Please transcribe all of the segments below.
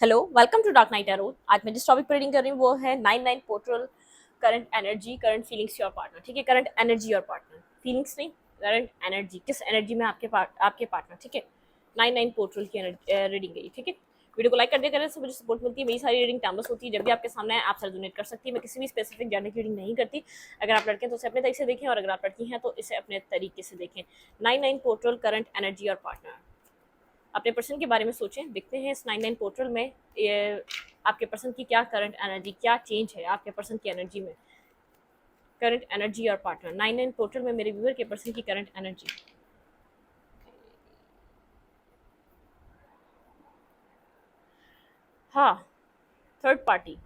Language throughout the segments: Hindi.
Hello, welcome to dark night arrow. आज मैं जिस टॉपिक पर रीडिंग कर रही हूँ वो है 99 portal current energy, current feelings your partner. ठीक है, current energy your partner, feelings नहीं, करंट एनर्जी, किस एनर्जी में आपके पार्टनर। ठीक है, 99 पोर्टल की रीडिंग है। ठीक है, वीडियो को लाइक कर दिया करें, मुझे सपोर्ट मिलती है। मेरी सारी रीडिंग टाइमलेस होती है, जब भी आपके सामने है आप सर डोनेट कर सकती है। मैं किसी भी स्पेसिफिक जेंडर की रीडिंग नहीं करती। अगर आप लड़के हैं तो इसे अपने तरीके से देखें, और अगर आप लड़की हैं तो इसे अपने तरीके से देखें। 99 पोर्टल करंट एनर्जी और पार्टनर। अपने पर्सन के बारे में सोचें, देखते हैं इस 99 पोर्टल में ये आपके पर्सन की क्या करंट एनर्जी, क्या चेंज है आपके पर्सन की एनर्जी में। करंट एनर्जी और पार्टनर 99 पोर्टल में मेरे व्यूअर के पर्सन की करंट एनर्जी। हाँ, थर्ड पार्टी।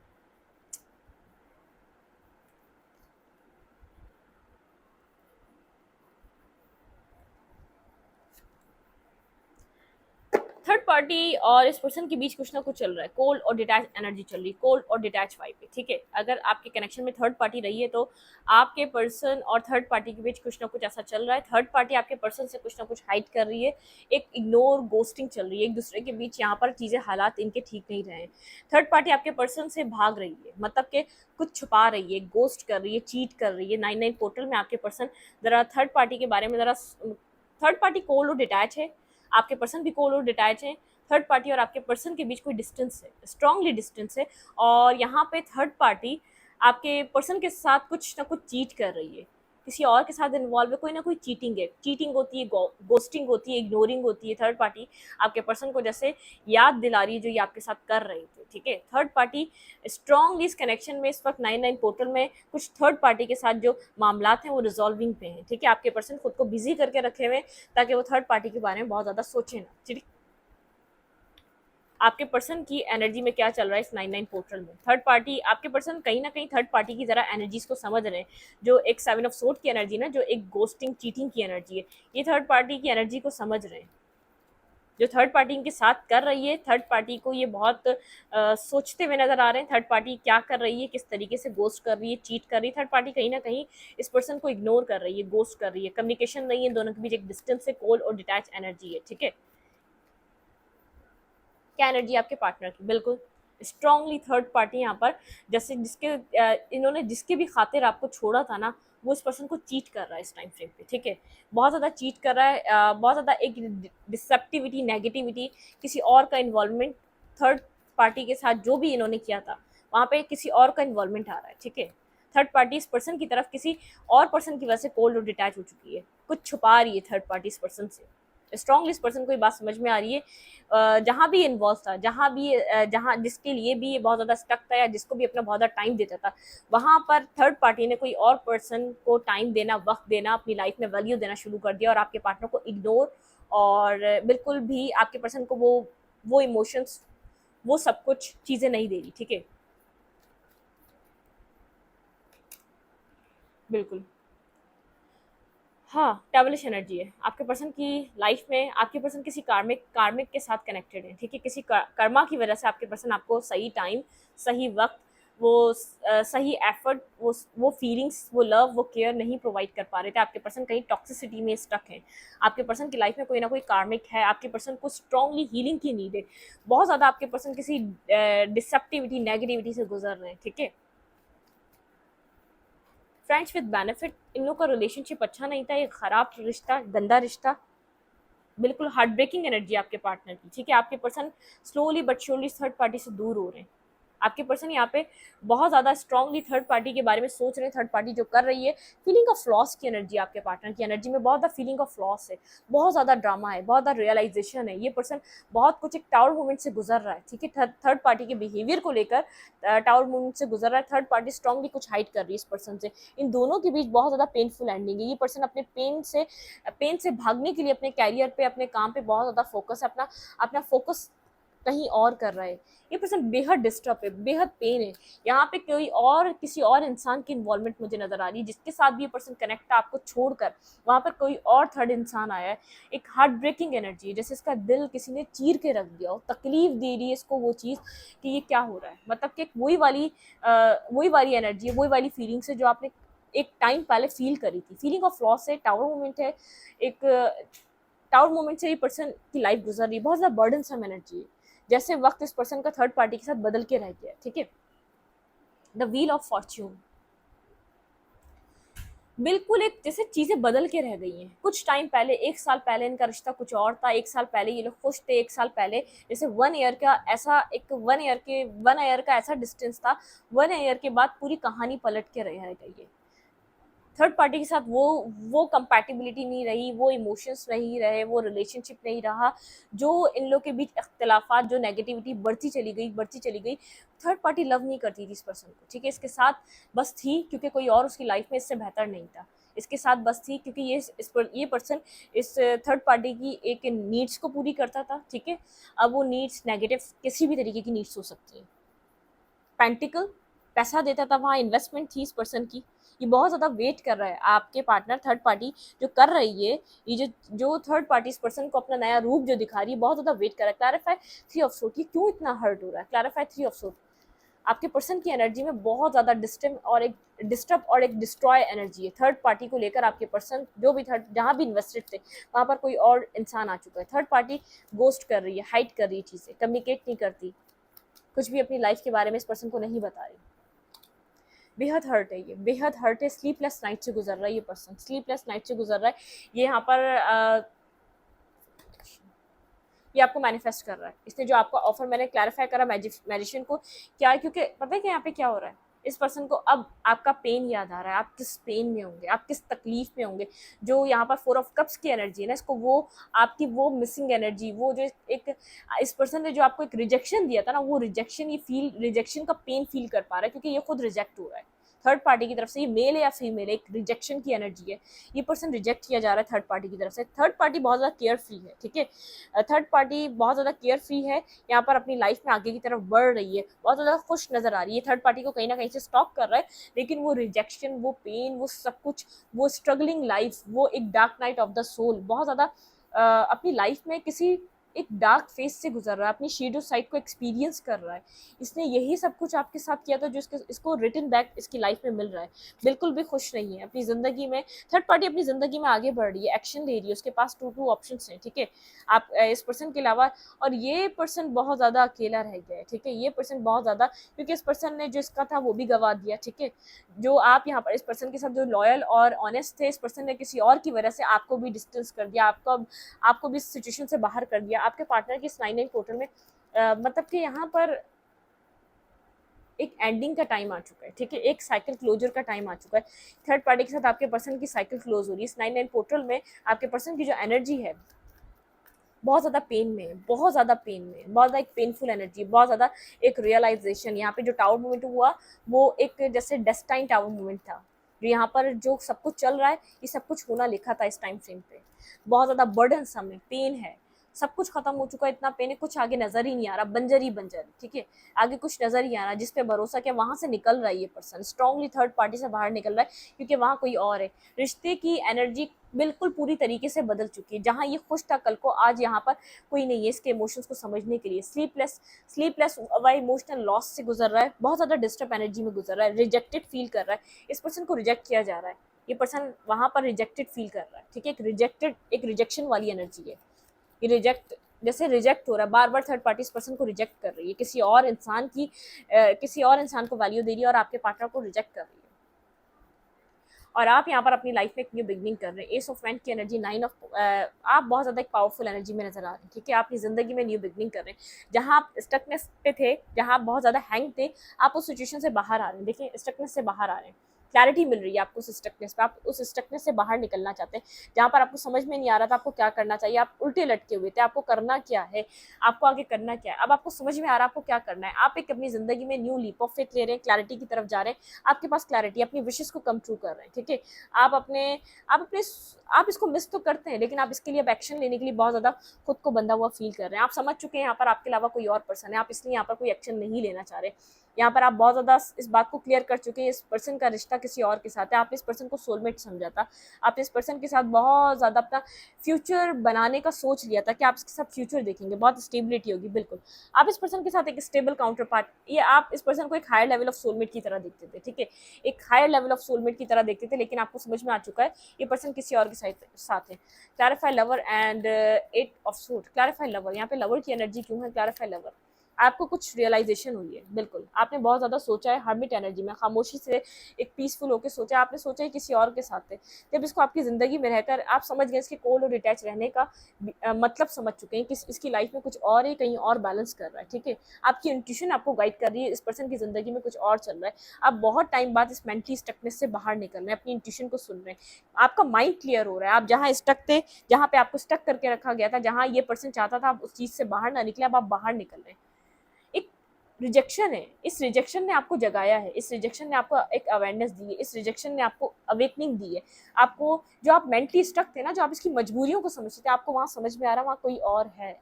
थर्ड पार्टी और इस पर्सन के बीच कुछ ना कुछ चल रहा है। कोल्ड और डिटैच एनर्जी चल रही है, कोल्ड और डिटैच वाइब पे। ठीक है, अगर आपके कनेक्शन में थर्ड पार्टी रही है तो आपके पर्सन और थर्ड पार्टी के बीच कुछ ना कुछ ऐसा चल रहा है। थर्ड पार्टी आपके पर्सन से कुछ ना कुछ हाइड कर रही है, एक इग्नोर गोस्टिंग चल रही है एक दूसरे के बीच। यहाँ पर चीज़ें, हालात इनके ठीक नहीं रहे। थर्ड पार्टी आपके पर्सन से भाग रही है, मतलब कि कुछ छुपा रही है, गोस्ट कर रही है, चीट कर रही है। 99 पोर्टल में आपके पर्सन ज़रा थर्ड पार्टी के बारे में ज़रा, थर्ड पार्टी कोल्ड और डिटैच है, आपके पर्सन भी कोल्ड और डिटैच है। थर्ड पार्टी और आपके पर्सन के बीच कोई डिस्टेंस है, स्ट्रांगली डिस्टेंस है। और यहाँ पे थर्ड पार्टी आपके पर्सन के साथ कुछ ना कुछ चीट कर रही है, किसी और के साथ इन्वॉल्व है, कोई ना कोई चीटिंग है। चीटिंग होती है, गोस्टिंग होती है, इग्नोरिंग होती है। थर्ड पार्टी आपके पर्सन को जैसे याद दिला रही है जो ये आपके साथ कर रहे थे। ठीक है, थर्ड पार्टी स्ट्रांगली इस कनेक्शन में इस वक्त 99 पोर्टल में कुछ थर्ड पार्टी के साथ जो मामलात हैं वो रिजॉल्विंग पे हैं। ठीक है, आपके पर्सन खुद को बिजी करके रखे हुए ताकि वो थर्ड पार्टी के बारे में बहुत ज़्यादा सोचे ना। ठीक, आपके पर्सन की एनर्जी में क्या चल रहा है इस 99 पोर्टल में। थर्ड पार्टी आपके पर्सन कहीं ना कहीं थर्ड पार्टी की ज़रा एनर्जीज को समझ रहे हैं। जो एक 7 ऑफ सोर्ड की एनर्जी ना, जो एक गोस्टिंग चीटिंग की एनर्जी है, ये थर्ड पार्टी की एनर्जी को समझ रहे हैं। जो थर्ड पार्टी इनके साथ कर रही है, थर्ड पार्टी को ये बहुत सोचते हुए नजर आ रहे हैं। थर्ड पार्टी क्या कर रही है, किस तरीके से गोस्ट कर रही है, चीट कर रही है। थर्ड पार्टी कहीं ना कहीं इस पर्सन को इग्नोर कर रही है, गोस्ट कर रही है। कम्युनिकेशन नहीं है दोनों के बीच, एक डिस्टेंस है, कोल्ड और डिटैच एनर्जी है। ठीक है, क्या एनर्जी आपके पार्टनर की, बिल्कुल स्ट्रांगली थर्ड पार्टी यहाँ पर, जैसे जिसके इन्होंने जिसके भी खातिर आपको छोड़ा था ना, वो इस पर्सन को चीट कर रहा है इस टाइम फ्रेम पे। ठीक है, बहुत ज़्यादा चीट कर रहा है, बहुत ज़्यादा एक डिसेप्टिविटी, नेगेटिविटी, किसी और का इन्वॉल्वमेंट। थर्ड पार्टी के साथ जो भी इन्होंने किया था वहाँ पे किसी और का इन्वॉल्वमेंट आ रहा है। ठीक है, थर्ड पार्टी इस पर्सन की तरफ किसी और पर्सन की वजह से कोल्ड और डिटैच हो चुकी है, कुछ छुपा रही है थर्ड पार्टी इस पर्सन से। स्ट्रांगली इस पर्सन को ये बात समझ में आ रही है, जहाँ भी इन्वॉल्व था, जहाँ जिसके लिए भी ये बहुत ज़्यादा स्टक था या जिसको भी अपना बहुत ज़्यादा टाइम देता था, वहाँ पर थर्ड पार्टी ने कोई और पर्सन को टाइम देना, वक्त देना, अपनी लाइफ में वैल्यू देना शुरू कर दिया, और आपके पार्टनर को इग्नोर, और बिल्कुल भी आपके पर्सन को वो इमोशंस, वो सब कुछ चीज़ें नहीं दे रही। ठीक है, बिल्कुल। हाँ, ट्रैवलिश एनर्जी है आपके पर्सन की लाइफ में। आपके पर्सन किसी कार्मिक कार्मिक के साथ कनेक्टेड है। ठीक है, किसी कर्मा की वजह से आपके पर्सन आपको सही टाइम, सही वक्त, वो सही एफर्ट, वो फीलिंग्स, वो लव, वो केयर नहीं प्रोवाइड कर पा रहे थे। आपके पर्सन कहीं टॉक्सिसिटी में स्टक है। आपके पर्सन की लाइफ में कोई ना कोई कार्मिक है, आपके पर्सन को स्ट्रांगली हीलिंग की नीड है। बहुत ज़्यादा आपके पर्सन किसी डिसेप्टिविटी, नेगेटिविटी से गुजर रहे हैं। ठीक है, फ्रेंड्स विद बेनिफिट, इन लोगों का रिलेशनशिप अच्छा नहीं था, एक खराब रिश्ता, गंदा रिश्ता, बिल्कुल हार्ट ब्रेकिंग एनर्जी आपके पार्टनर की। ठीक है, आपके person slowly but surely third party से दूर हो रहे हैं। आपके पर्सन यहाँ पे बहुत ज़्यादा स्ट्रांगली थर्ड पार्टी के बारे में सोच रहे हैं। थर्ड पार्टी जो कर रही है, फीलिंग ऑफ लॉस की एनर्जी आपके पार्टनर की एनर्जी में, बहुत ज़्यादा फीलिंग ऑफ लॉस है, बहुत ज़्यादा ड्रामा है, बहुत ज़्यादा रियलाइजेशन है। ये पर्सन बहुत कुछ एक टावर मोमेंट से गुजर रहा है। ठीक है, थर्ड पार्टी के बिहेवियर को लेकर टावर मोमेंट से गुजर रहा है। थर्ड पार्टी स्ट्रांगली कुछ हाइड कर रही है इस पर्सन से। इन दोनों के बीच बहुत ज़्यादा पेनफुल एंडिंग है। ये पर्सन अपने पेन से भागने के लिए अपने कैरियर पे, अपने काम पे बहुत ज़्यादा फोकस है, अपना अपना फोकस कहीं और कर रहा है। ये पर्सन बेहद डिस्टर्ब है, बेहद पेन है। यहाँ पे कोई और, किसी और इंसान की इन्वॉल्वमेंट मुझे नजर आ रही है, जिसके साथ भी ये पर्सन कनेक्ट था आपको छोड़कर, वहाँ पर कोई और थर्ड इंसान आया है। एक हार्ट ब्रेकिंग एनर्जी है, जैसे इसका दिल किसी ने चीर के रख दिया हो, तकलीफ दे रही है इसको वो चीज़ कि ये क्या हो रहा है। मतलब कि वही वाली एनर्जी है, वही वाली फीलिंग्स है जो आपने एक टाइम पहले फील करी थी। फीलिंग ऑफ लॉस है, टावर मोमेंट है, एक टावर मोमेंट से ये पर्सन की लाइफ गुजर रही है। बहुत ज़्यादा बर्डन सम एनर्जी है, जैसे वक्त इस पर्सन का थर्ड पार्टी के साथ बदल के रह गया है, ठीक है। द व्हील ऑफ फॉर्च्यून, बिल्कुल एक जैसे चीजें बदल के रह गई हैं। कुछ टाइम पहले, 1 साल पहले इनका रिश्ता कुछ और था, 1 साल पहले ये लोग खुश थे, 1 साल पहले जैसे 1 ईयर का ऐसा एक 1 ईयर का ऐसा डिस्टेंस था, 1 ईयर के बाद पूरी कहानी पलट के रह गई है। थर्ड पार्टी के साथ वो कंपैटिबिलिटी नहीं रही, वो इमोशंस नहीं रहे, वो रिलेशनशिप नहीं रहा, जो इन लोग के बीच इख्तिलाफात, जो नेगेटिविटी बढ़ती चली गई। थर्ड पार्टी लव नहीं करती थी इस पर्सन को, ठीक है, इसके साथ बस थी क्योंकि कोई और उसकी लाइफ में इससे बेहतर नहीं था, इसके साथ बस थी क्योंकि ये पर्सन इस थर्ड पार्टी की एक नीड्स को पूरी करता था, ठीक है। अब वो नीड्स नेगेटिव किसी भी तरीके की नीड्स हो सकती हैं। पेंटिकल, पैसा देता था, वहाँ इन्वेस्टमेंट थी इस पर्सन की। ये बहुत ज़्यादा वेट कर रहा है आपके पार्टनर, थर्ड पार्टी जो कर रही है, ये जो थर्ड पार्टी इस पर्सन को अपना नया रूप जो दिखा रही है, बहुत ज़्यादा वेट कर रहा है। क्लैरिफाई 3 ऑफ सोर्ड, ये क्यों इतना हर्ट हो रहा है? क्लैरिफाई 3 ऑफ सोर्ड, आपके पर्सन की एनर्जी में बहुत ज़्यादा डिस्टर्ब और एक डिस्ट्रॉय एनर्जी है। थर्ड पार्टी को लेकर आपके पर्सन जो भी थर्ड जहाँ भी इन्वेस्टेड थे वहाँ पर कोई और इंसान आ चुका है। थर्ड पार्टी गोस्ट कर रही है, हाइड कर रही है चीज़ें, कम्युनिकेट नहीं करती, कुछ भी अपनी लाइफ के बारे में इस पर्सन को नहीं बता रही। बेहद हर्ट है, ये बेहद हर्ट है, स्लीपलेस नाइट से गुजर रहा है ये पर्सन, स्लीपलेस नाइट से गुजर रहा है। ये यहाँ पर ये आपको मैनिफेस्ट कर रहा है। इसने जो आपका ऑफर, मैंने क्लैरिफाई करा मैजिशियन को क्या है, क्योंकि पता है कि यहाँ पे क्या हो रहा है, इस पर्सन को अब आपका पेन याद आ रहा है, आप किस पेन में होंगे, आप किस तकलीफ में होंगे। जो यहाँ पर 4 ऑफ कप्स की एनर्जी है ना, इसको वो आपकी वो मिसिंग एनर्जी, वो जो एक इस पर्सन ने जो आपको एक रिजेक्शन दिया था ना, वो रिजेक्शन का पेन फील कर पा रहा है, क्योंकि ये खुद रिजेक्ट हो रहा है थर्ड पार्टी की तरफ से। ये मेल है या फीमेल है, एक रिजेक्शन की एनर्जी है, ये पर्सन रिजेक्ट किया जा रहा है थर्ड पार्टी की तरफ से। थर्ड पार्टी बहुत ज़्यादा केयर फ्री है, ठीक है, थर्ड पार्टी बहुत ज़्यादा केयर फ्री है, यहाँ पर अपनी लाइफ में आगे की तरफ बढ़ रही है, बहुत ज़्यादा खुश नज़र आ रही है। थर्ड पार्टी को कहीं ना कहीं से स्टॉप कर रहा है, लेकिन वो रिजेक्शन, वो पेन, वो सब कुछ, वो स्ट्रगलिंग लाइफ, वो एक dark night of the soul, बहुत ज़्यादा अपनी लाइफ में किसी एक डार्क फेस से गुजर रहा है, अपनी शेडो साइड को एक्सपीरियंस कर रहा है। इसने यही सब कुछ आपके साथ किया था जो इसको रिटर्न बैक इसकी लाइफ में मिल रहा है। बिल्कुल भी खुश नहीं है अपनी ज़िंदगी में। थर्ड पार्टी अपनी ज़िंदगी में आगे बढ़ रही है, एक्शन ले रही है, उसके पास टू ऑप्शंस हैं, ठीक है, आप इस पर्सन के अलावा। और ये पर्सन बहुत ज़्यादा अकेला रह गया है, ठीक है, ये पर्सन बहुत ज़्यादा, क्योंकि इस पर्सन ने जो इसका था वो भी गवा दिया, ठीक है। जो आप यहाँ पर इस पर्सन के साथ जो लॉयल और ऑनेस्ट थे, इस पर्सन ने किसी और की वजह से आपको भी डिस्टेंस कर दिया, आपको भी इस सिचुएशन से बाहर कर दिया। आपके पार्टनर की इस 9-9 पोर्टल में मतलब कि यहाँ पर एक एंडिंग का टाइम आ चुका है, ठीक है, एक साइकिल क्लोजर का टाइम आ चुका है। थर्ड पार्टी के साथ आपके पर्सन की साइकिल क्लोज हो रही है। इस 9-9 पोर्टल में आपके पर्सन की जो एनर्जी है बहुत ज़्यादा पेन में है, बहुत ज़्यादा पेन में, बहुत ज़्यादा एक पेनफुल एनर्जी, बहुत ज़्यादा एक रियलाइजेशन। यहाँ पे जो टावर मूवमेंट हुआ वो एक जैसे डेस्टाइन टावर मूवमेंट था, जो यहाँ पर जो सब कुछ चल रहा है ये सब कुछ होना लिखा था इस टाइम फ्रेम पे। बहुत ज़्यादा बर्डन सम है, पेन है, सब कुछ खत्म हो चुका है, इतना पेन है, कुछ आगे नजर ही नहीं आ रहा, बंजर ही बंजर, ठीक है, आगे कुछ नजर ही आ रहा, जिस पे भरोसा किया वहां से निकल रहा है ये पर्सन, स्ट्रांगली थर्ड पार्टी से बाहर निकल रहा है, क्योंकि वहां कोई और है। रिश्ते की एनर्जी बिल्कुल पूरी तरीके से बदल चुकी है। जहां ये खुश था कल को, आज यहाँ पर कोई नहीं है इसके इमोशंस को समझने के लिए। स्लीपलेस व इमोशनल लॉस से गुजर रहा है, बहुत ज़्यादा डिस्टर्ब एनर्जी में गुजर रहा है, रिजेक्टेड फील कर रहा है, इस पर्सन को रिजेक्ट किया जा रहा है, ये पर्सन वहां पर रिजेक्टेड फील कर रहा है, ठीक है, एक रिजेक्शन वाली एनर्जी है। ये रिजेक्ट हो रहा है, बार बार थर्ड पार्टी इस पर्सन को रिजेक्ट कर रही है, किसी और इंसान को वैल्यू दे रही है और आपके पार्टनर को रिजेक्ट कर रही है। और आप यहाँ पर अपनी लाइफ में एक न्यू बिगनिंग कर रहे हैं। एस ऑफ वैंड की एनर्जी, आप बहुत ज़्यादा एक पावरफुल एनर्जी में नजर आ रहे हैं, ठीक है, आप अपनी ज़िंदगी में न्यू बिगनिंग कर रहे हैं। जहाँ आप स्टकनेस पे थे, जहाँ आप बहुत ज़्यादा हैंग थे, आप उस सिचुएशन से बाहर आ रहे हैं। देखिए, स्टकनेस से बाहर आ रहे हैं, क्लैरिटी मिल रही है आपको उस स्टकनेस पे, आप उस स्टकनेस से बाहर निकलना चाहते हैं, जहाँ पर आपको समझ में नहीं आ रहा था आपको क्या करना चाहिए, आप उल्टे लटके हुए थे, आपको करना क्या है, आपको आगे करना क्या है। अब आपको समझ में आ रहा है आपको क्या करना है, आप एक अपनी ज़िंदगी में न्यू लीप ऑफ फेथ ले रहे हैं, क्लैरिटी की तरफ जा रहे हैं, आपके पास क्लैरिटी, अपनी विशेष को कम ट्रू कर रहे हैं, ठीक है। आप इसको मिस तो करते हैं, लेकिन आप इसके लिए अब एक्शन लेने के लिए बहुत ज़्यादा खुद को बंधा हुआ फील कर रहे हैं। आप समझ चुके हैं यहाँ पर आपके अलावा कोई और पर्सन है, आप इसलिए यहाँ पर कोई एक्शन नहीं लेना चाह रहे। यहाँ पर आप बहुत ज़्यादा इस बात को क्लियर कर चुके हैं, इस पर्सन का रिश्ता किसी और के साथ है, आपने इस पर्सन को सोलमेट समझा था, आपने इस पर्सन के साथ बहुत ज़्यादा अपना फ्यूचर बनाने का सोच लिया था कि आप इसके साथ फ्यूचर देखेंगे, बहुत स्टेबिलिटी होगी। बिल्कुल, आप इस पर्सन के साथ एक स्टेबल काउंटर पार्ट, ये आप इस पर्सन को एक हायर लेवल ऑफ सोलमेट की तरह देखते थे, ठीक है, एक हायर लेवल ऑफ सोलमेट की तरह देखते थे, लेकिन आपको समझ में आ चुका है ये पर्सन किसी और के साथ है। Clarify lover and 8 of suit, clarify lover, यहाँ पे लवर की एनर्जी क्यों है? क्लैरिफाई लवर, आपको कुछ रियलाइजेशन हुई है, बिल्कुल आपने बहुत ज़्यादा सोचा है हर्मिट एनर्जी में, खामोशी से एक पीसफुल होकर सोचा, आपने सोचा है किसी और के साथ है। जब इसको आपकी ज़िंदगी में रहकर आप समझ गए इसके कोल्ड और डिटैच रहने का मतलब समझ चुके हैं कि इसकी लाइफ में कुछ और है, कहीं और बैलेंस कर रहा है, ठीक है। आपकी इंट्यूशन आपको गाइड कर रही है, इस पर्सन की ज़िंदगी में कुछ और चल रहा है। आप बहुत टाइम बाद इस मेंटली स्टकनेस से बाहर निकल रहे हैं, अपनी इंट्यूशन को सुन रहे हैं, आपका माइंड क्लियर हो रहा है। आप जहाँ स्टक थे, जहाँ पे आपको स्टक करके रखा गया था, जहाँ ये पर्सन चाहता था आप उस चीज़ से बाहर ना निकले, अब आप बाहर निकल रहे हैं। एक रिजेक्शन है, इस रिजेक्शन ने आपको जगाया है, इस रिजेक्शन ने आपको एक अवेयरनेस दी है, इस रिजेक्शन ने आपको अवेकनिंग दी है। आपको जो आप मेंटली स्टक थे ना, जो आप इसकी मजबूरियों को समझते थे, आपको वहाँ समझ में आ रहा है वहाँ कोई और है,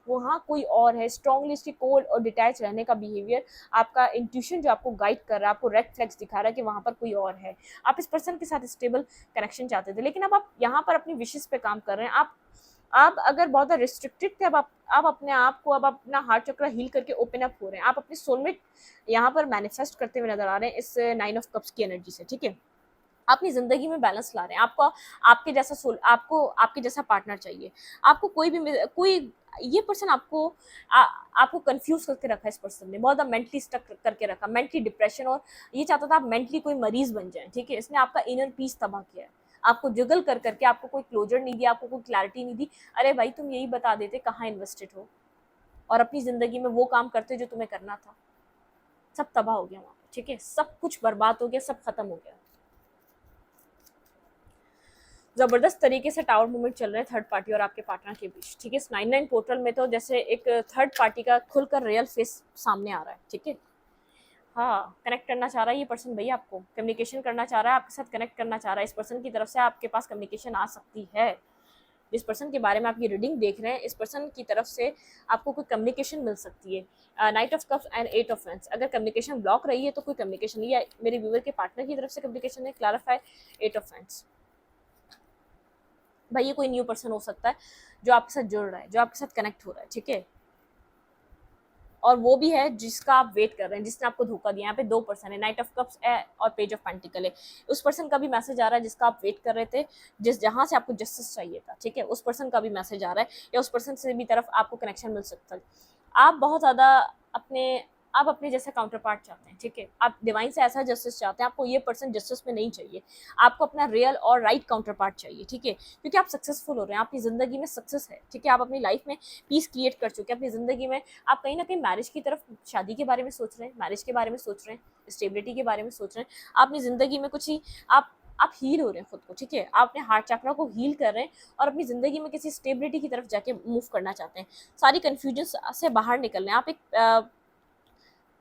वहाँ कोई और है। स्ट्रांगली इसकी कोल्ड और डिटैच रहने का बिहेवियर, आपका इंट्यूशन जो आपको गाइड कर रहा है, आपको रेड फ्लैग्स दिखा रहा है कि वहाँ पर कोई और है। आप इस पर्सन के साथ स्टेबल कनेक्शन चाहते थे, लेकिन अब आप यहाँ पर अपनी विशेष पे काम कर रहे हैं। आप अगर बहुत ज़्यादा रिस्ट्रिक्टेड थे, अब आप अपने आप को, अब अपना हार्ट चक्र हील करके ओपन अप हो रहे हैं। आप अपने सोलमेट यहाँ पर मैनिफेस्ट करते हुए नजर आ रहे हैं इस 9 ऑफ कप्स की एनर्जी से, ठीक है। अपनी ज़िंदगी में बैलेंस ला रहे हैं। आपको आपके जैसा आपको आपके जैसा पार्टनर चाहिए। आपको कोई ये पर्सन आपको कंफ्यूज करके रखा है, इस पर्सन ने बहुत ज़्यादा मेंटली स्टक करके रखा, मेंटली डिप्रेशन, और ये चाहता था आप मेंटली कोई मरीज बन जाए, ठीक है। इसने आपका इनर पीस तबाह किया है, आपको जुगल कर करके, आपको कोई क्लोजर नहीं दिया, आपको कोई क्लैरिटी नहीं दी। अरे भाई तुम यही बता देते कहाँ इन्वेस्टेड हो और अपनी ज़िंदगी में वो काम करते जो तुम्हें करना था। सब तबाह हो गया वहाँ पर, ठीक है। सब कुछ बर्बाद हो गया, सब खत्म हो गया। जबरदस्त तरीके से टावर मूवमेंट चल रहे हैं थर्ड पार्टी और आपके पार्टनर के बीच, ठीक है। 99 पोर्टल में तो जैसे एक थर्ड पार्टी का खुलकर रियल फेस सामने आ रहा है, ठीक है। हाँ, कनेक्ट करना चाह रहा है ये पर्सन भैया, आपको कम्युनिकेशन करना चाह रहा है, आपके साथ कनेक्ट करना चाह रहा है। इस पर्सन की तरफ से आपके पास कम्युनिकेशन आ सकती है। जिस पर्सन के बारे में आप ये रीडिंग देख रहे हैं, इस पर्सन की तरफ से आपको कोई कम्युनिकेशन मिल सकती है। Night of cups and 8 of wands, अगर कम्युनिकेशन ब्लॉक रही है तो कोई कम्युनिकेशन, या मेरे व्यूअर के पार्टनर की तरफ से कम्युनिकेशन है, क्लैरिफाई 8 ऑफ वैंड्स। भाई ये कोई न्यू पर्सन हो सकता है जो आपके साथ जुड़ रहा है, जो आपके साथ कनेक्ट हो रहा है, ठीक है। और वो भी है जिसका आप वेट कर रहे हैं, जिसने आपको धोखा दिया। यहाँ पे 2 पर्सन है, नाइट ऑफ कप्स है और पेज ऑफ पेंटिकल है। उस पर्सन का भी मैसेज आ रहा है जिसका आप वेट कर रहे थे, जहाँ से आपको जस्टिस चाहिए था, ठीक है। उस पर्सन का भी मैसेज आ रहा है, या उस पर्सन से भी तरफ आपको कनेक्शन मिल सकता है। आप बहुत ज़्यादा अपने जैसा काउंटर पार्ट चाहते हैं, ठीक है। आप डिवाइन से ऐसा जस्टिस चाहते हैं, आपको ये पर्सन जस्टिस में नहीं चाहिए, आपको अपना रियल और राइट काउंटर पार्ट चाहिए, ठीक है। क्योंकि आप सक्सेसफुल हो रहे हैं, आपकी ज़िंदगी में सक्सेस है, ठीक है। आप अपनी लाइफ में पीस क्रिएट कर चुके हैं अपनी ज़िंदगी में। आप कहीं ना कहीं मैरिज की तरफ, शादी के बारे में सोच रहे हैं, मैरिज के बारे में सोच रहे हैं, स्टेबिलिटी के बारे में सोच रहे हैं। आप अपनी ज़िंदगी में कुछ ही आप हील हो रहे हैं खुद को, ठीक है। आप अपने हार्ट चक्र को हील कर रहे हैं और अपनी ज़िंदगी में किसी स्टेबिलिटी की तरफ जाके मूव करना चाहते हैं। सारी कन्फ्यूजन से बाहर निकल रहे हैं। आप एक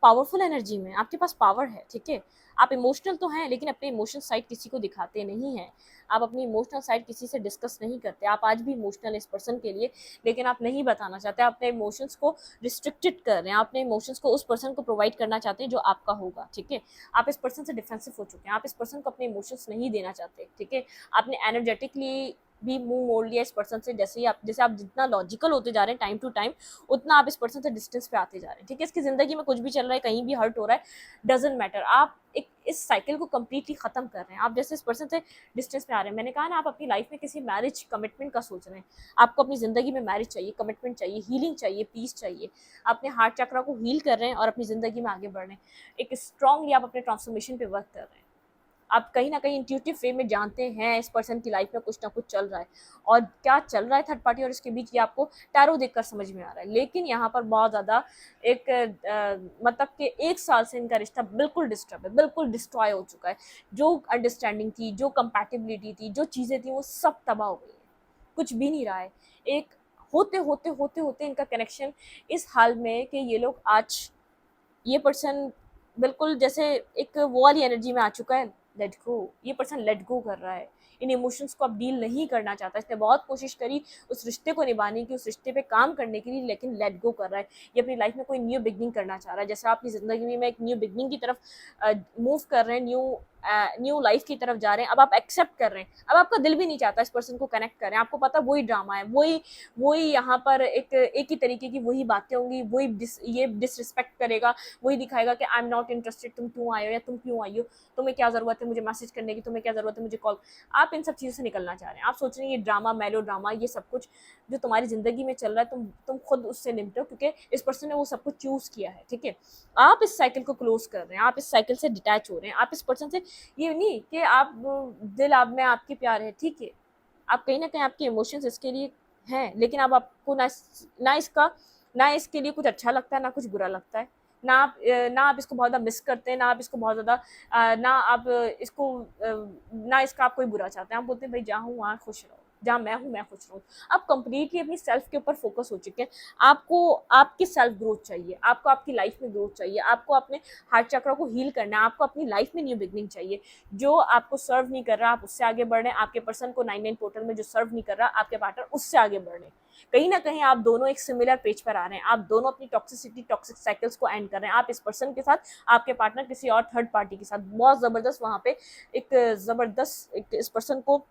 पावरफुल एनर्जी में, आपके पास पावर है, ठीक है। आप इमोशनल तो हैं, लेकिन अपने इमोशनल साइड किसी को दिखाते नहीं हैं। आप अपनी इमोशनल साइड किसी से डिस्कस नहीं करते। आप आज भी इमोशनल इस पर्सन के लिए, लेकिन आप नहीं बताना चाहते। आप अपने इमोशंस को रिस्ट्रिक्टेड कर रहे हैं, आप अपने इमोशंस को उस पर्सन को प्रोवाइड करना चाहते हैं जो आपका होगा, ठीक है। आप इस पर्सन से डिफेंसिव हो चुके हैं, आप इस पर्सन को अपने इमोशंस नहीं देना चाहते, ठीक है। आपने एनर्जेटिकली भी मुंह मोड़ लिया इस पर्सन से। जैसे आप जितना लॉजिकल होते जा रहे हैं टाइम टू टाइम, उतना आप इस पर्सन से डिस्टेंस पे आते जा रहे हैं, ठीक है। इसकी ज़िंदगी में कुछ भी चल रहा है, कहीं भी हर्ट हो रहा है, डजेंट मैटर। आप एक इस साइकिल को कम्प्लीटली ख़त्म कर रहे हैं। आप जैसे इस पर्सन से डिस्टेंस पे आ रहे हैं, मैंने कहा ना, आप अपनी लाइफ में किसी मैरिज कमिटमेंट का सोच रहे हैं। आपको अपनी ज़िंदगी में मैरिज चाहिए, कमिटमेंट चाहिए, हीलिंग चाहिए, पीस चाहिए। अपने हार्ट चक्र को हील कर रहे हैं और अपनी ज़िंदगी में आगे बढ़ रहे हैं। एक स्ट्रांगली आप अपने ट्रांसफॉर्मेशन पे वर्क कर रहे हैं। आप कहीं ना कहीं इंट्यूटिव वे में जानते हैं इस पर्सन की लाइफ में कुछ ना कुछ चल रहा है, और क्या चल रहा है थर्ड पार्टी और इसके बीच, ये आपको टैरो देखकर समझ में आ रहा है। लेकिन यहाँ पर बहुत ज़्यादा एक मतलब कि 1 साल से इनका रिश्ता बिल्कुल डिस्टर्ब है, बिल्कुल डिस्ट्रॉय हो चुका है। जो अंडरस्टैंडिंग थी, जो कंपैटिबिलिटी थी, जो चीज़ें थी, वो सब तबाह हो गई है। कुछ भी नहीं रहा है। एक होते होते होते होते इनका कनेक्शन इस हाल में कि ये लोग आज, ये पर्सन बिल्कुल जैसे एक वो वाली एनर्जी में आ चुका है, लेट गो। ये पर्सन लेट गो कर रहा है, इन इमोशंस को अब डील नहीं करना चाहता। इसने बहुत कोशिश करी उस रिश्ते को निभाने की, उस रिश्ते पे काम करने के लिए, लेकिन लेट गो कर रहा है। ये अपनी लाइफ में कोई न्यू बिगनिंग करना चाह रहा है। जैसे आप अपनी ज़िंदगी में एक न्यू बिगनिंग की तरफ मूव कर रहे हैं, न्यू न्यू लाइफ की तरफ जा रहे हैं, अब आप एक्सेप्ट कर रहे हैं, अब आपका दिल भी नहीं चाहता इस पर्सन को कनेक्ट करें, आपको पता वही ड्रामा है, वही वही यहाँ पर एक ही तरीके की वही बातें होंगी, वही ये डिसरिस्पेक्ट करेगा, वही दिखाएगा कि आई एम नॉट इंटरेस्टेड, तुम क्यों आए हो या तुम क्यों आई हो, तुम्हें क्या ज़रूरत है मुझे मैसेज करने की, तुम्हें क्या ज़रूरत है मुझे कॉल। आप इन सब चीज़ों से निकलना चाह रहे हैं, आप सोच रहे हैं ये ड्रामा, मेलो ड्रामा, ये सब कुछ जो तुम्हारी ज़िंदगी में चल रहा है, तुम खुद उससे निपटो, क्योंकि इस पर्सन ने वो सब कुछ चूज़ किया है, ठीक है। आप इस साइकिल को क्लोज कर रहे हैं, आप इस साइकिल से डिटैच हो रहे हैं, आप इस पर्सन से, ये नहीं कि आप दिल आप में आपके प्यार है, ठीक है, आप कहीं ना कहीं आपके इमोशंस इसके लिए हैं, लेकिन अब आपको ना इसके लिए कुछ अच्छा लगता है, ना कुछ बुरा लगता है, ना आप इसको बहुत ज़्यादा मिस करते हैं, ना आप इसको बहुत ज़्यादा ना आप इसको ना इसका आप कोई बुरा चाहते हैं, आप बोलते हैं भाई जहाँ हूँ वहाँ खुश रहो, जहाँ मैं हूँ मैं खुश रहूँ। आप कंप्लीटली अपनी सेल्फ के ऊपर फोकस हो चुके हैं, आपको आपकी सेल्फ ग्रोथ चाहिए, आपको आपकी लाइफ में ग्रोथ चाहिए, आपको अपने हार्ट चक्र को हील करना है, आपको अपनी लाइफ में न्यू बिगनिंग चाहिए। जो आपको सर्व नहीं कर रहा आप उससे आगे बढ़ रहे हैं, आपके पर्सन को 99 पोर्टल में जो सर्व नहीं कर रहा आपके पार्टनर उससे आगे बढ़ रहे हैं। कहीं ना कहीं आप दोनों एक सिमिलर पेज पर आ रहे हैं, आप दोनों अपनी टॉक्सिक साइकिल्स को एंड कर रहे हैं, आप इस पर्सन के साथ, आपके पार्टनर किसी और थर्ड पार्टी के साथ बहुत ज़बरदस्त वहाँ पे एक इस पर्सन को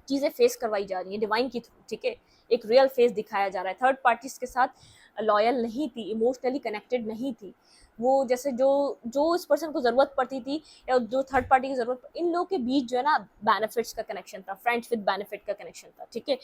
चीज़ें फेस करवाई जा रही हैं डिवाइन के थ्रू, ठीक है, एक रियल फेस दिखाया जा रहा है, थर्ड पार्टीज के साथ लॉयल नहीं थी, इमोशनली कनेक्टेड नहीं थी, वो जैसे जो जो इस पर्सन को ज़रूरत पड़ती थी या जो थर्ड पार्टी की ज़रूरत, इन लोगों के बीच जो है ना बेनिफिट्स का कनेक्शन था, फ्रेंड्स विद बेनिफिट का कनेक्शन था, ठीक है,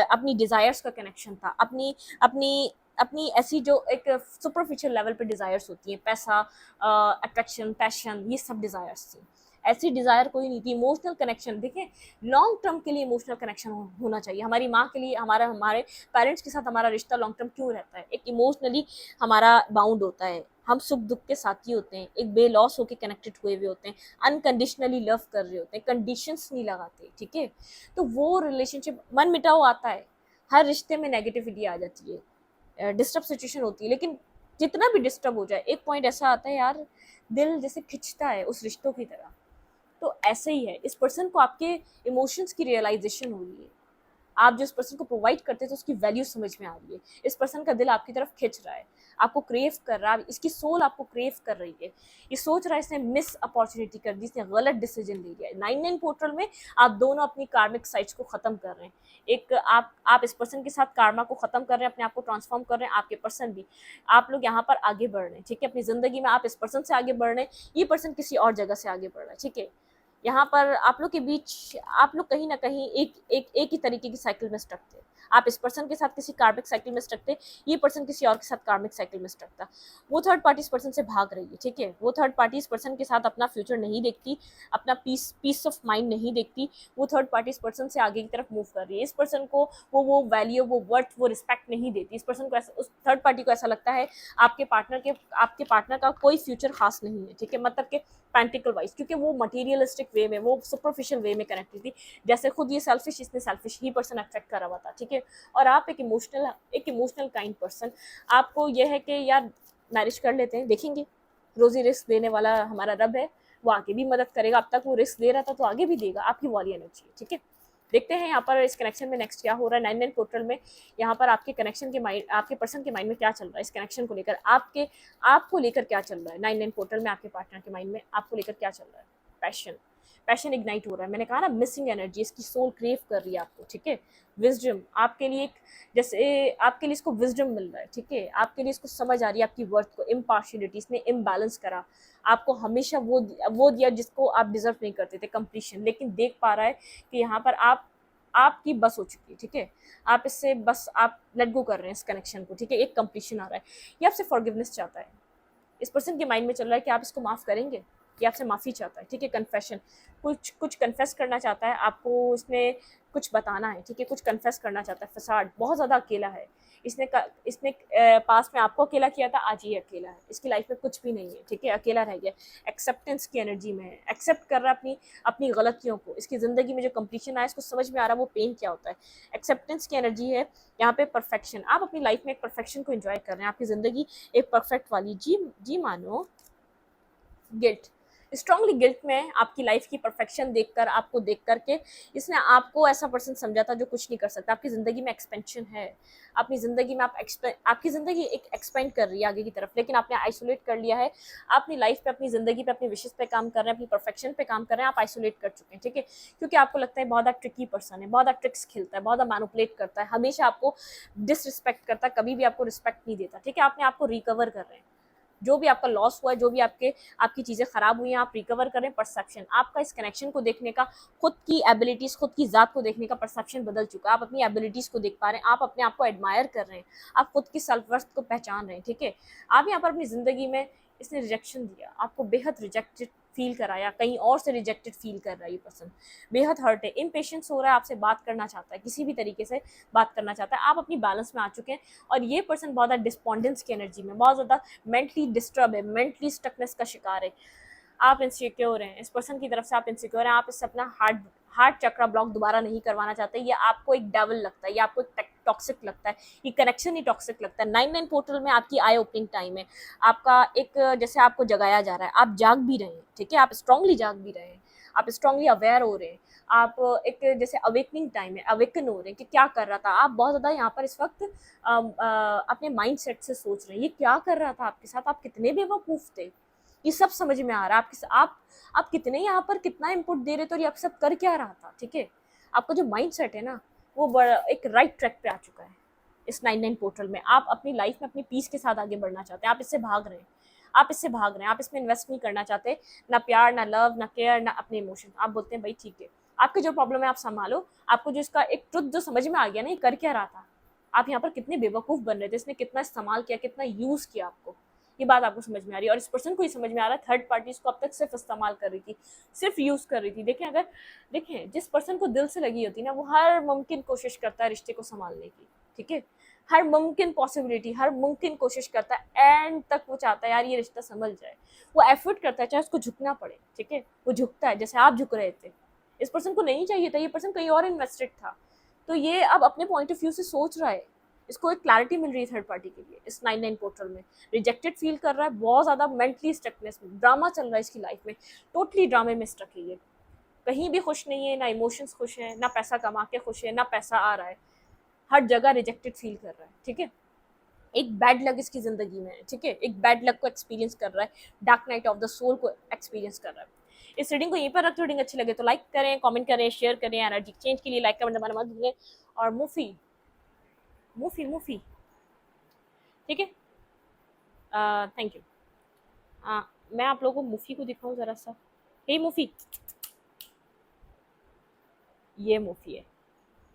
अपनी डिज़ायर्स का कनेक्शन था, अपनी अपनी अपनी ऐसी जो एक सुपरफिशियल लेवल पे डिज़ायर्स होती हैं, पैसा, अट्रैक्शन, पैशन, ये सब डिज़ायर्स थी। ऐसी डिज़ायर कोई नहीं थी। इमोशनल कनेक्शन देखें, लॉन्ग टर्म के लिए इमोशनल कनेक्शन होना चाहिए। हमारी माँ के लिए हमारे पेरेंट्स के साथ हमारा रिश्ता लॉन्ग टर्म क्यों रहता है? एक इमोशनली हमारा बाउंड होता है, हम सुख दुख के साथी होते हैं, एक बेलॉस होकर कनेक्टेड हुए हुए होते हैं, अनकंडीशनली लव कर रहे होते हैं, कंडीशंस नहीं लगाते, ठीक है। तो वो रिलेशनशिप मन मिटाव आता है, हर रिश्ते में नेगेटिविटी आ जाती है, डिस्टर्ब सिचुएशन होती है, लेकिन जितना भी डिस्टर्ब हो जाए एक पॉइंट ऐसा आता है यार, दिल जैसे खिंचता है उस रिश्तों की तरह। तो ऐसे ही है, इस पर्सन को आपके इमोशंस की रियलाइजेशन हो रही है, आप जिस पर्सन को प्रोवाइड करते थे उसकी वैल्यू समझ में आ रही है, इस पर्सन का दिल आपकी तरफ खिंच रहा है, आपको क्रेव कर रहा है, इसकी सोल आपको क्रेव कर रही है, ये सोच रहा है इसने मिस अपॉर्चुनिटी कर दी, इसने गलत डिसीजन ले लिया है। 99 पोर्टल में आप दोनों अपनी कार्मिक साइट्स को खत्म कर रहे हैं, एक आप इस पर्सन के साथ कार्मा को खत्म कर रहे हैं, अपने आप को ट्रांसफॉर्म कर रहे हैं, आपके पर्सन भी, आप लोग यहाँ पर आगे बढ़ रहे हैं, ठीक है, अपनी जिंदगी में आप इस पर्सन से आगे बढ़ रहे हैं, ये पर्सन किसी और जगह से आगे बढ़ रहा है, ठीक है। यहाँ पर आप लोग के बीच आप लोग कहीं ना कहीं एक ही तरीके की साइकिल में स्टक थे, आप इस पर्सन के साथ किसी कार्मिक साइकिल में स्टक थे, ये पर्सन किसी और के साथ कार्मिक साइकिल में स्टक था। वो थर्ड पार्टी इस पर्सन से भाग रही है, ठीक है, वो थर्ड पार्टी इस पर्सन के साथ अपना फ्यूचर नहीं देखती, अपना पीस ऑफ माइंड नहीं देखती, वो थर्ड पार्टी इस पर्सन से आगे की तरफ मूव कर रही है, इस पर्सन को वो वैल्यू, वो वर्थ, वो रिस्पेक्ट नहीं देती, इस पर्सन को ऐसा, उस थर्ड पार्टी को ऐसा लगता है आपके पार्टनर का कोई फ्यूचर खास नहीं है, ठीक है, मतलब कि पैंटिकल वाइज, क्योंकि वो मटेरियलिस्टिक वे में, वो सुपरफिशियल वे में कनेक्टेड थी, जैसे खुद ये सेल्फिश, इसने सेल्फिश ही पर्सन अट्रैक्ट करा हुआ था, ठीक है। और आप एक इमोशनल काइंड पर्सन, आपको यह है कि यार मैरिज कर लेते हैं, देखेंगे, रोजी रिस्क देने वाला हमारा रब है, वो आगे भी मदद करेगा, अब तक वो रिस्क दे रहा था तो आगे भी देगा, आपकी वाली एनर्जी, ठीक है। देखते हैं यहाँ पर इस कनेक्शन में नेक्स्ट क्या हो रहा है 99 पोर्टल में, यहाँ पर आपके कनेक्शन के माइंड, आपके पर्सन के माइंड में क्या चल रहा है, इस कनेक्शन को लेकर आपको लेकर क्या चल रहा है 99 पोर्टल में, आपके पार्टनर के माइंड में आपको लेकर क्या चल रहा है। पैशन इग्नाइट हो रहा है, मैंने कहा ना, मिसिंग एनर्जी, इसकी सोल क्रेव कर रही है आपको, ठीक है। विजडम आपके लिए जैसे आपके लिए इसको विजडम मिल रहा है, ठीक है, आपके लिए इसको समझ आ रही है आपकी वर्थ को, इम्पार्शियलिटी, इसने इम्बैलेंस करा, आपको हमेशा वो दिया जिसको आप डिजर्व नहीं करते थे, कंप्लीशन, लेकिन देख पा रहा है कि यहाँ पर आपकी बस हो चुकी है, ठीक है, आप इससे बस आप लेट गो कर रहे हैं इस कनेक्शन को, ठीक है, एक कंप्लीशन आ रहा है, ये आपसे फॉरगिवनेस चाहता है, इस पर्सन के माइंड में चल रहा है कि आप इसको माफ़ करेंगे, ये आपसे माफ़ी चाहता है, ठीक है, कन्फेशन, कुछ कन्फेस करना चाहता है आपको, इसने कुछ बताना है, ठीक है, कुछ कन्फेस करना चाहता है, फसाड, बहुत ज़्यादा अकेला है, इसने पास में आपको अकेला किया था, आज ये अकेला है, इसकी लाइफ में कुछ भी नहीं है, ठीक है, अकेला रह गया, एक्सेप्टेंस की एनर्जी में है, एक्सेप्ट कर रहा है अपनी गलतियों को, इसकी ज़िंदगी में जो कंप्लीशन आया इसको समझ में आ रहा है वो पेन क्या होता है, एक्सेप्टेंस की एनर्जी है यहाँ पे, परफेक्शन, आप अपनी लाइफ में एक परफेक्शन को एंजॉय कर रहे हैं, आपकी ज़िंदगी एक परफेक्ट वाली जी मानो, गिल्ट, स्ट्रांगली गिल्ट में आपकी लाइफ की परफेक्शन देखकर, आपको देख करके इसने आपको ऐसा पर्सन समझा था जो कुछ नहीं कर सकता। आपकी ज़िंदगी में एक्सपेंशन है, अपनी ज़िंदगी में आपकी ज़िंदगी एक एक्सपेंड कर रही है आगे की तरफ, लेकिन आपने आइसोलेट कर लिया है। आप अपनी लाइफ पे, अपनी ज़िंदगी पे, अपनी विशेष पे काम कर रहे हैं, अपनी परफेक्शन पे काम कर रहे हैं, आप आइसोलेट कर चुके हैं, ठीक है। क्योंकि आपको लगता है बहुत ट्रिकी पर्सन है, बहुत ट्रिक्स खेलता है, बहुत मैनिपुलेट करता है, हमेशा आपको डिसरिस्पेक्ट करता है, कभी भी आपको रिस्पेक्ट नहीं देता, ठीक है। आपने आपको रिकवर कर रहे हैं, जो भी आपका लॉस हुआ है, जो भी आपकी चीज़ें खराब हुई हैं, आप रिकवर करें। परसेप्शन आपका इस कनेक्शन को देखने का, खुद की एबिलिटीज़, खुद की ज़ात को देखने का परसेप्शन बदल चुका है। आप अपनी एबिलिटीज़ को देख पा रहे हैं, आप अपने आप को एडमायर कर रहे हैं, आप खुद की सेल्फ वर्थ को पहचान रहे हैं, ठीक है। आप यहाँ पर अपनी ज़िंदगी में इसने रिजेक्शन दिया, आपको बेहद रिजेक्टेड फील कराया, कहीं और से रिजेक्टेड फील कर रहा है ये पर्सन, बेहद हर्ट है, इम्पेशेंस हो रहा है, आपसे बात करना चाहता है, किसी भी तरीके से बात करना चाहता है। आप अपनी बैलेंस में आ चुके हैं और ये पर्सन बहुत ज़्यादा डिस्पॉन्डेंस की एनर्जी में, बहुत ज़्यादा मेंटली डिस्टर्ब है, मेंटली स्टकनेस का शिकार है। आप इनसिक्योर हैं, इस पर्सन की तरफ से आप इनसिक्योर हैं, आप इससे अपना हार्ट चक्रा ब्लॉक दोबारा नहीं करवाना चाहते। ये आपको एक डेविल लगता है, ये आपको एक टॉक्सिक लगता है, ये कनेक्शन ही टॉक्सिक लगता है। 9-9 पोर्टल में आपकी आई ओपनिंग टाइम है, आपका एक जैसे आपको जगाया जा रहा है, आप जाग भी रहे हैं, ठीक है, आप स्ट्रांगली जाग भी रहे हैं, आप स्ट्रांगली अवेयर हो रहे हैं, आप एक जैसे अवेकनिंग टाइम है, अवेकन हो रहे हैं कि क्या कर रहा था। आप बहुत ज़्यादा यहाँ पर इस वक्त अपने माइंड सेट से सोच रहे हैं, ये क्या कर रहा था आपके साथ, आप कितने बेवकूफ़ थे, ये सब समझ में आ रहा है। आप कितने यहाँ पर कितना इनपुट दे रहे थे और ये आप सब कर क्या रहा था, ठीक है। आपका जो माइंड सेट है ना, वो बड़ा एक राइट ट्रैक पे आ चुका है। इस 9-9 पोर्टल में आप अपनी लाइफ में अपनी पीस के साथ आगे बढ़ना चाहते हैं, आप इससे भाग रहे हैं, आप इससे भाग रहे हैं, आप इसमें इन्वेस्ट नहीं करना चाहते, ना प्यार, ना लव, ना केयर, ना अपने इमोशन। आप बोलते हैं भाई ठीक है, आपके जो प्रॉब्लम है आप संभालो, आपको जो इसका एक ट्रुथ जो समझ में आ गया ना, ये कर क्या रहा था, आप यहाँ पर कितने बेवकूफ़ बन रहे थे, इसने कितना इस्तेमाल किया, कितना यूज़ किया आपको, ये बात आपको समझ में आ रही है। और इस पर्सन को ये समझ में आ रहा है, थर्ड पार्टी इसको अब तक सिर्फ इस्तेमाल कर रही थी, सिर्फ यूज़ कर रही थी। देखें जिस पर्सन को दिल से लगी होती है ना, वो हर मुमकिन कोशिश करता है रिश्ते को संभालने की, ठीक है। हर मुमकिन पॉसिबिलिटी, हर मुमकिन कोशिश करता है, एंड तक वो चाहता है यार ये रिश्ता संभल जाए, वो एफर्ट करता है, चाहे उसको झुकना पड़े, ठीक है। वो झुकता है जैसे आप झुक रहे थे। इस पर्सन को नहीं चाहिए था, ये पर्सन कहीं और इन्वेस्टेड था, तो ये अब अपने पॉइंट ऑफ व्यू से सोच रहा है, इसको एक क्लैरिटी मिल रही है थर्ड पार्टी के लिए। इस 9-9 पोर्टल में रिजेक्टेड फील कर रहा है, बहुत ज़्यादा मेंटली स्टकनेस में, ड्रामा चल रहा है इसकी लाइफ में, टोटली ड्रामे में स्टक है ये, कहीं भी खुश नहीं है, ना इमोशंस खुश है, ना पैसा कमा के खुश है, ना पैसा आ रहा है, हर जगह रिजेक्टेड फील कर रहा है, ठीक है। एक बैड लक इसकी ज़िंदगी में है, ठीक है, एक बैड लक को एक्सपीरियंस कर रहा है, dark night of the soul को एक्सपीरियंस कर रहा है। इस रीडिंग को यहीं पर रखते, रीडिंग अच्छी लगे तो लाइक करें, कमेंट करें, शेयर करें, एनर्जी एक्सचेंज के लिए लाइक कमेंट दबाना मत भूलें। और मूफी मूफी मूफी ठीक है, थैंक यू। मैं आप लोगों को मूफी को दिखाऊं ज़रा सा। हे मूफी, ये मूफी है,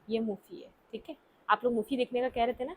ये मूफी है, ठीक है। आप लोग मूफी देखने का कह रहे थे ना,